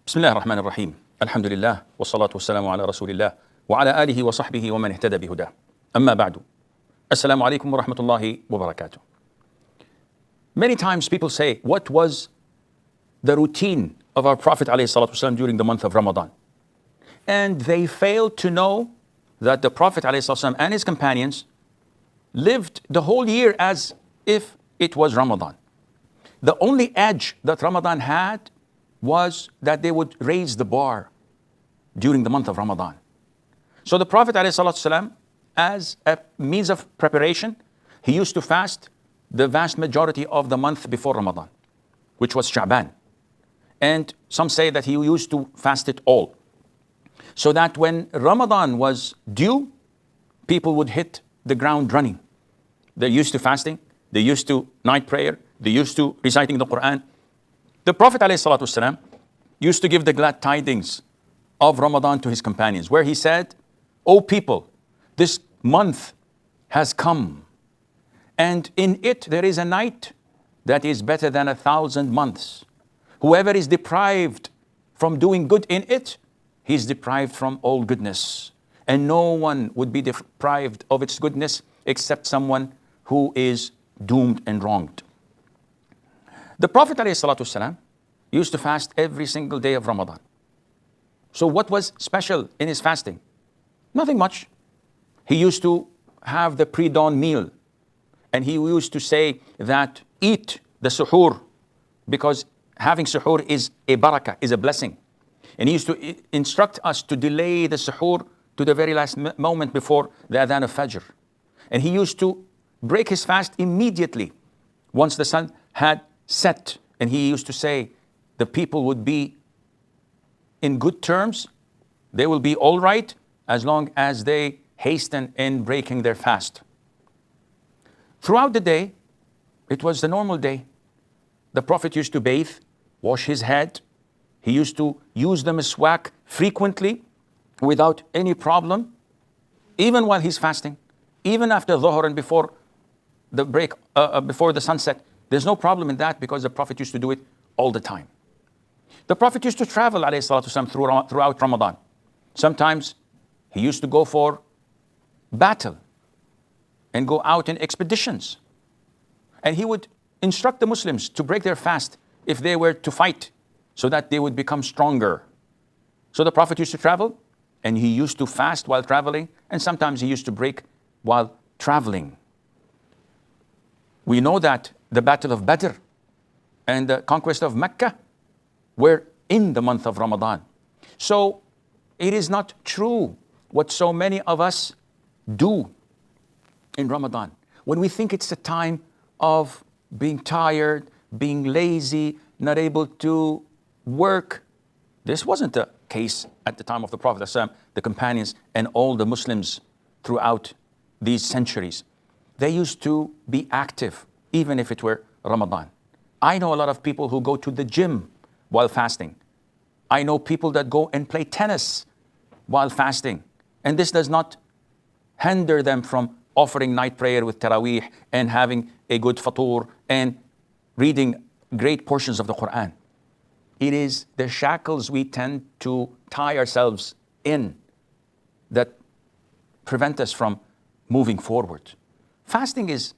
بسم الله الرحمن الرحيم الحمد لله والصلاة والسلام على رسول الله وعلى آله وصحبه ومن اهتدى بهداه أما بعد السلام عليكم ورحمة الله وبركاته. Many times people say, what was the routine of our Prophet ﷺ during the month of Ramadan? And they fail to know that the Prophet ﷺ and his companions lived the whole year as if it was Ramadan. The only edge that Ramadan had was that they would raise the bar during the month of Ramadan. So the Prophet ﷺ, as a means of preparation, he used to fast the vast majority of the month before Ramadan, which was Sha'ban. And some say that he used to fast it all, so that when Ramadan was due, people would hit the ground running. They're used to fasting, they're used to night prayer, they're used to reciting the Qur'an. The Prophet ﷺ used to give the glad tidings of Ramadan to his companions, where he said, "O people, this month has come, and in it there is a night that is better than 1,000 months. Whoever is deprived from doing good in it, he is deprived from all goodness. And no one would be deprived of its goodness except someone who is doomed and wronged." The Prophet ﷺ used to fast every single day of Ramadan. So what was special in his fasting? Nothing much. He used to have the pre-dawn meal, and he used to say that eat the suhoor, because having suhoor is a barakah, is a blessing. And he used to instruct us to delay the suhoor to the very last moment before the adhan of Fajr. And he used to break his fast immediately once the sun had set. And he used to say the people would be in good terms, they will be all right as long as they hasten in breaking their fast. Throughout the day, it was the normal day. The Prophet used to bathe, wash his head. He used to use the miswak frequently without any problem, even while he's fasting, even after Dhuhr and before the break, before the sunset. There's no problem in that, because the Prophet used to do it all the time. The Prophet used to travel ﷺ throughout Ramadan. Sometimes he used to go for battle and go out in expeditions. And he would instruct the Muslims to break their fast if they were to fight, so that they would become stronger. So the Prophet used to travel, and he used to fast while traveling, and sometimes he used to break while traveling. We know that the Battle of Badr and the conquest of Mecca were in the month of Ramadan. So it is not true what so many of us do in Ramadan. When we think it's a time of being tired, being lazy, not able to work. This wasn't the case at the time of the Prophet ﷺ, the companions, and all the Muslims throughout these centuries. They used to be active, even if it were Ramadan. I know a lot of people who go to the gym while fasting. I know people that go and play tennis while fasting. And this does not hinder them from offering night prayer with Taraweeh and having a good fatur and reading great portions of the Qur'an. It is the shackles we tend to tie ourselves in that prevent us from moving forward. Fasting is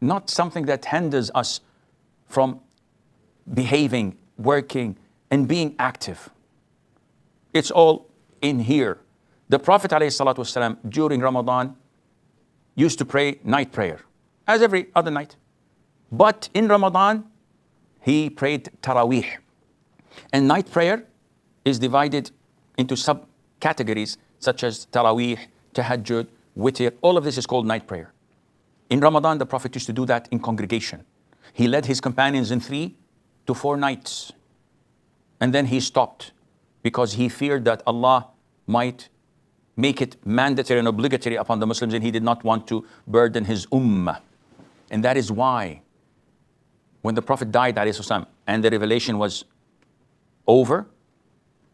not something that hinders us from behaving, working, and being active. It's all in here. The Prophet ﷺ during Ramadan used to pray night prayer, as every other night. But in Ramadan, he prayed Taraweeh. And night prayer is divided into subcategories such as Taraweeh, Tahajjud, Witr. All of this is called night prayer. In Ramadan, the Prophet used to do that in congregation. He led his companions in 3 to 4 nights. And then he stopped, because he feared that Allah might make it mandatory and obligatory upon the Muslims, and he did not want to burden his ummah. And that is why when the Prophet died, ﷺ, and the revelation was over,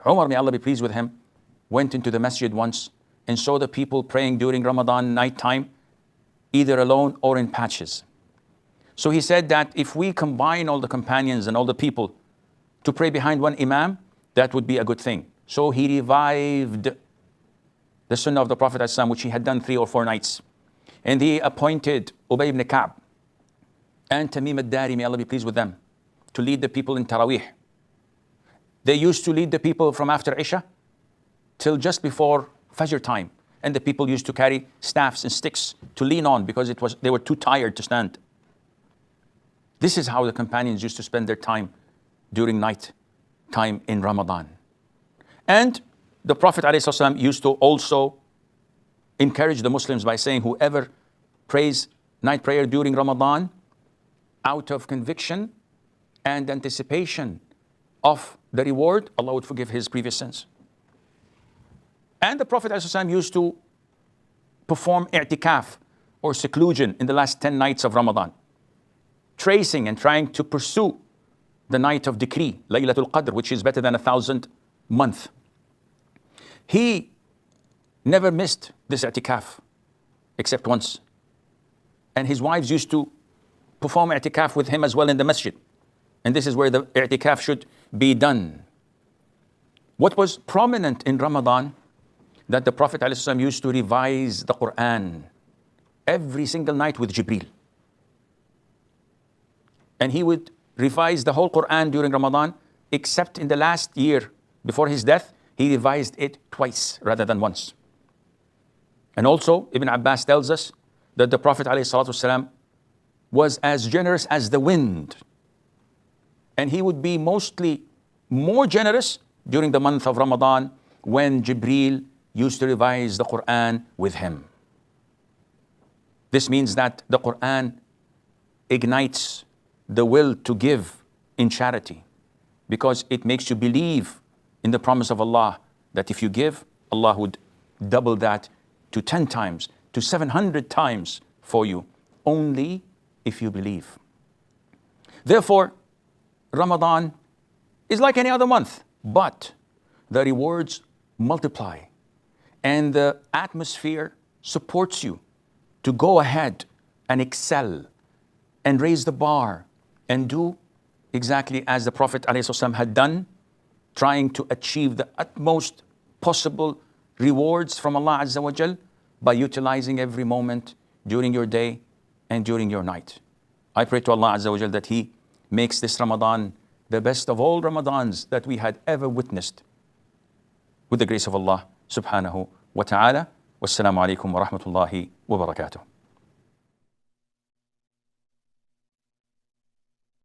Umar, may Allah be pleased with him, went into the masjid once and saw the people praying during Ramadan night time, either alone or in patches. So he said that if we combine all the companions and all the people to pray behind one imam, that would be a good thing. So he revived the sunnah of the Prophet ﷺ, which he had done 3 or 4 nights. And he appointed Ubay ibn Ka'b and Tamim al-Dari, may Allah be pleased with them, to lead the people in Taraweeh. They used to lead the people from after Isha till just before Fajr time. And the people used to carry staffs and sticks to lean on because they were too tired to stand. This is how the companions used to spend their time during night time in Ramadan. And the Prophet ﷺ used to also encourage the Muslims by saying, whoever prays night prayer during Ramadan out of conviction and anticipation of the reward, Allah would forgive his previous sins. And the Prophet ﷺ used to perform i'tikaf or seclusion in the last 10 nights of Ramadan, tracing and trying to pursue the night of decree, Laylatul Qadr, which is better than 1,000 month. He never missed this i'tikaf except once. And his wives used to perform i'tikaf with him as well in the masjid. And this is where the i'tikaf should be done. What was prominent in Ramadan, that the Prophet ﷺ used to revise the Qur'an every single night with Jibreel. And he would revise the whole Qur'an during Ramadan, except in the last year before his death, he revised it twice rather than once. And also, Ibn Abbas tells us that the Prophet ﷺ was as generous as the wind. And he would be mostly more generous during the month of Ramadan when Jibreel used to revise the Qur'an with him. This means that the Qur'an ignites the will to give in charity, because it makes you believe in the promise of Allah that if you give, Allah would double that to 10 times, to 700 times for you, only if you believe. Therefore, Ramadan is like any other month, but the rewards multiply and the atmosphere supports you to go ahead and excel and raise the bar and do exactly as the Prophet ﷺ had done, trying to achieve the utmost possible rewards from Allah Azza wa Jal by utilizing every moment during your day and during your night. I pray to Allah Azza wa Jal that He makes this Ramadan the best of all Ramadans that we had ever witnessed. With the grace of Allah subhanahu wa ta'ala. Wassalamu alaikum wa rahmatullahi wa barakatuh.